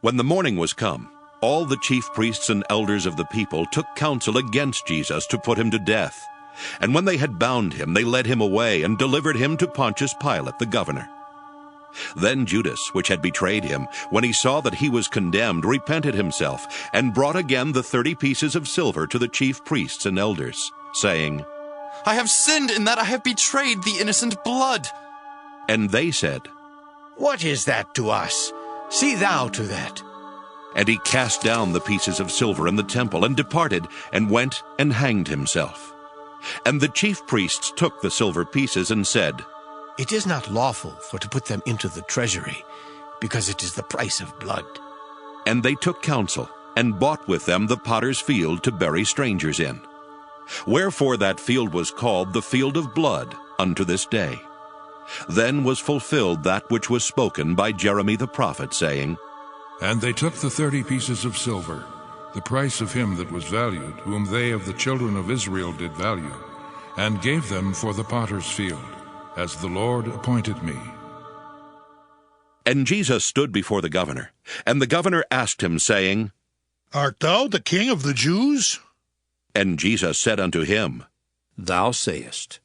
When the morning was come, all the chief priests and elders of the people took counsel against Jesus to put him to death. And when they had bound him, they led him away and delivered him to Pontius Pilate, the governor. Then Judas, which had betrayed him, when he saw that he was condemned, repented himself, and brought again the 30 pieces of silver to the chief priests and elders, saying, I have sinned in that I have betrayed the innocent blood. And they said, What is that to us? See thou to that. And he cast down the pieces of silver in the temple, and departed, and went and hanged himself. And the chief priests took the silver pieces, and said, It is not lawful for to put them into the treasury, because it is the price of blood. And they took counsel, and bought with them the potter's field to bury strangers in. Wherefore that field was called the field of blood unto this day. Then was fulfilled that which was spoken by Jeremy the prophet, saying, And they took the 30 pieces of silver, the price of him that was valued, whom they of the children of Israel did value, and gave them for the potter's field, as the Lord appointed me. And Jesus stood before the governor, and the governor asked him, saying, Art thou the king of the Jews? And Jesus said unto him, Thou sayest.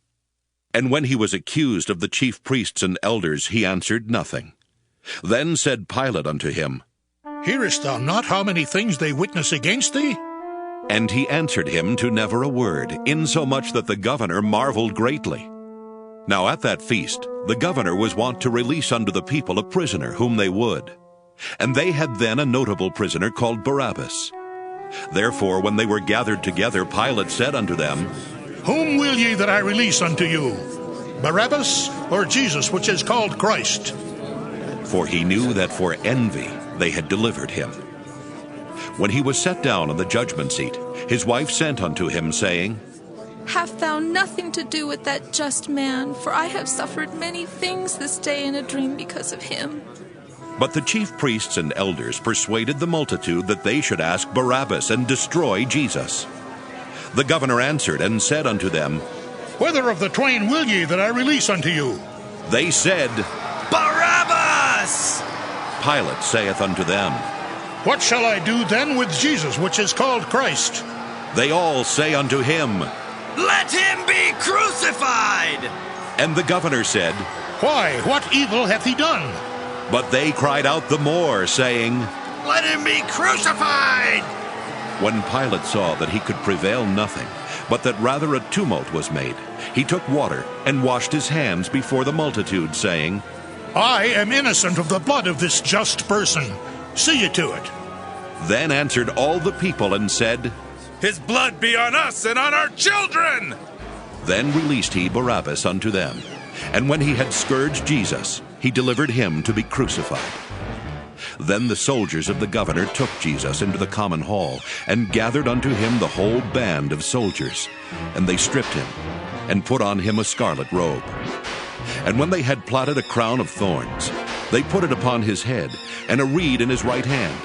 And when he was accused of the chief priests and elders, he answered nothing. Then said Pilate unto him, Hearest thou not how many things they witness against thee? And he answered him to never a word, insomuch that the governor marveled greatly. Now at that feast the governor was wont to release unto the people a prisoner whom they would. And they had then a notable prisoner called Barabbas. Therefore when they were gathered together, Pilate said unto them, Whom will ye that I release unto you, Barabbas or Jesus, which is called Christ? For he knew that for envy they had delivered him. When he was set down on the judgment seat, his wife sent unto him, saying, Have thou nothing to do with that just man, for I have suffered many things this day in a dream because of him. But the chief priests and elders persuaded the multitude that they should ask Barabbas and destroy Jesus. The governor answered and said unto them, Whether of the twain will ye that I release unto you? They said, Barabbas! Pilate saith unto them, What shall I do then with Jesus, which is called Christ? They all say unto him, Let him be crucified! And the governor said, Why, what evil hath he done? But they cried out the more, saying, Let him be crucified! When Pilate saw that he could prevail nothing, but that rather a tumult was made, he took water and washed his hands before the multitude, saying, I am innocent of the blood of this just person. See ye to it. Then answered all the people and said, His blood be on us and on our children! Then released he Barabbas unto them. And when he had scourged Jesus, he delivered him to be crucified. Then the soldiers of the governor took Jesus into the common hall, and gathered unto him the whole band of soldiers. And they stripped him, and put on him a scarlet robe. And when they had platted a crown of thorns, they put it upon his head, and a reed in his right hand.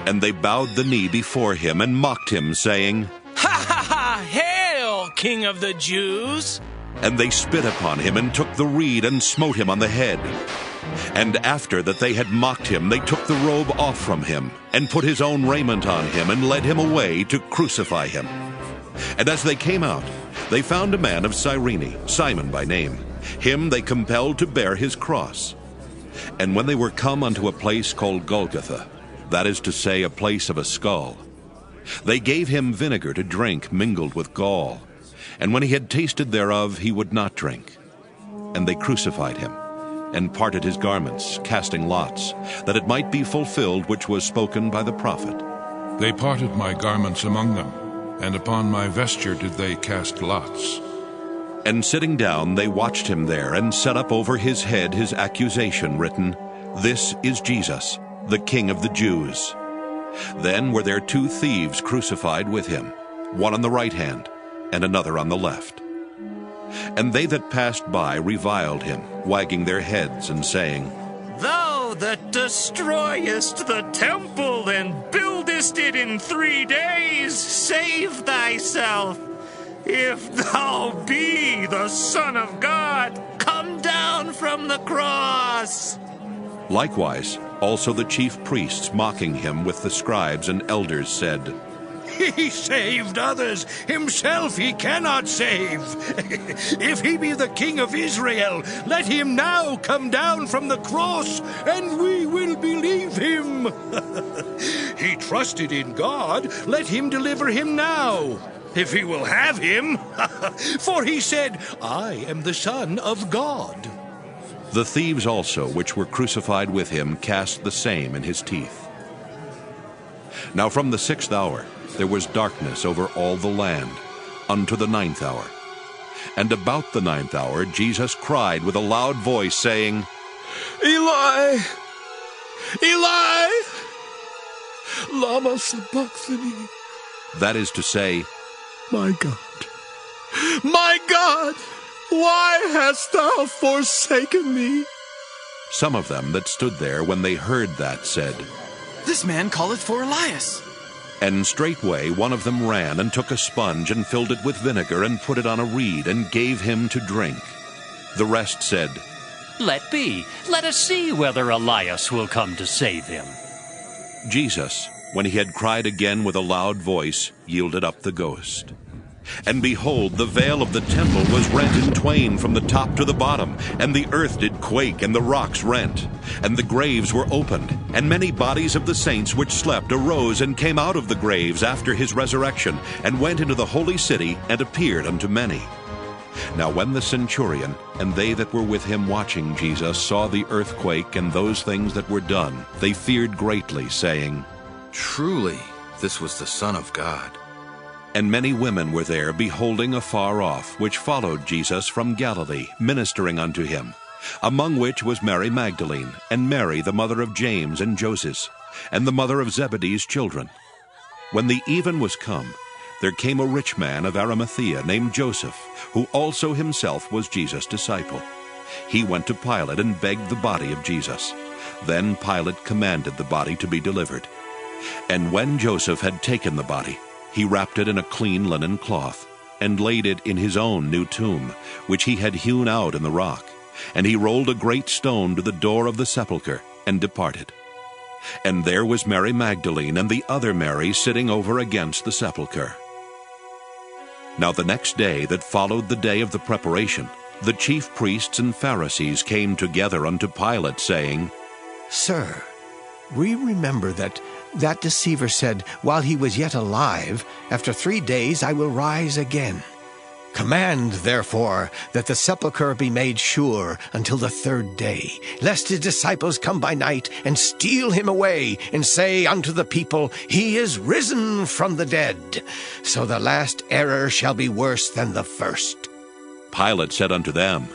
And they bowed the knee before him, and mocked him, saying, Ha ha ha! Hail, King of the Jews! And they spit upon him, and took the reed, and smote him on the head. And after that they had mocked him, they took the robe off from him, and put his own raiment on him, and led him away to crucify him. And as they came out, they found a man of Cyrene, Simon by name. Him they compelled to bear his cross. And when they were come unto a place called Golgotha, that is to say, a place of a skull, they gave him vinegar to drink mingled with gall. And when he had tasted thereof, he would not drink. And they crucified him, and parted his garments, casting lots, that it might be fulfilled which was spoken by the prophet. They parted my garments among them, and upon my vesture did they cast lots. And sitting down, they watched him there, and set up over his head his accusation written, This is Jesus, the King of the Jews. Then were there 2 thieves crucified with him, one on the right hand, and another on the left. And they that passed by reviled him, wagging their heads, and saying, Thou that destroyest the temple and buildest it in 3 days, save thyself. If thou be the Son of God, come down from the cross. Likewise, also the chief priests, mocking him with the scribes and elders, said, He saved others, himself he cannot save. If he be the King of Israel, let him now come down from the cross, and we will believe him. He trusted in God, let him deliver him now, if he will have him. For he said, I am the Son of God. The thieves also, which were crucified with him, cast the same in his teeth. Now from the 6th hour there was darkness over all the land, unto the 9th hour. And about the 9th hour Jesus cried with a loud voice, saying, Eli, Eli, lama sabachthani. That is to say, My God, why hast thou forsaken me? Some of them that stood there when they heard that said, This man calleth for Elias. And straightway one of them ran and took a sponge and filled it with vinegar and put it on a reed and gave him to drink. The rest said, Let be. Let us see whether Elias will come to save him. Jesus, when he had cried again with a loud voice, yielded up the ghost. And behold, the veil of the temple was rent in twain from the top to the bottom, and the earth did quake, and the rocks rent, and the graves were opened, and many bodies of the saints which slept arose and came out of the graves after his resurrection, and went into the holy city, and appeared unto many. Now when the centurion and they that were with him watching Jesus saw the earthquake and those things that were done, they feared greatly, saying, Truly, this was the Son of God. And many women were there, beholding afar off, which followed Jesus from Galilee, ministering unto him, among which was Mary Magdalene, and Mary the mother of James and Joses, and the mother of Zebedee's children. When the even was come, there came a rich man of Arimathea named Joseph, who also himself was Jesus' disciple. He went to Pilate and begged the body of Jesus. Then Pilate commanded the body to be delivered. And when Joseph had taken the body, he wrapped it in a clean linen cloth, and laid it in his own new tomb, which he had hewn out in the rock. And he rolled a great stone to the door of the sepulchre, and departed. And there was Mary Magdalene and the other Mary sitting over against the sepulchre. Now the next day that followed the day of the preparation, the chief priests and Pharisees came together unto Pilate, saying, Sir, we remember that deceiver said, while he was yet alive, After 3 days I will rise again. Command, therefore, that the sepulchre be made sure until the 3rd day, lest his disciples come by night and steal him away, and say unto the people, He is risen from the dead. So the last error shall be worse than the first. Pilate said unto them,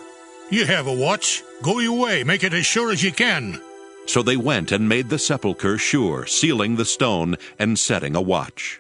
Ye have a watch. Go your way, make it as sure as ye can. So they went and made the sepulchre sure, sealing the stone and setting a watch.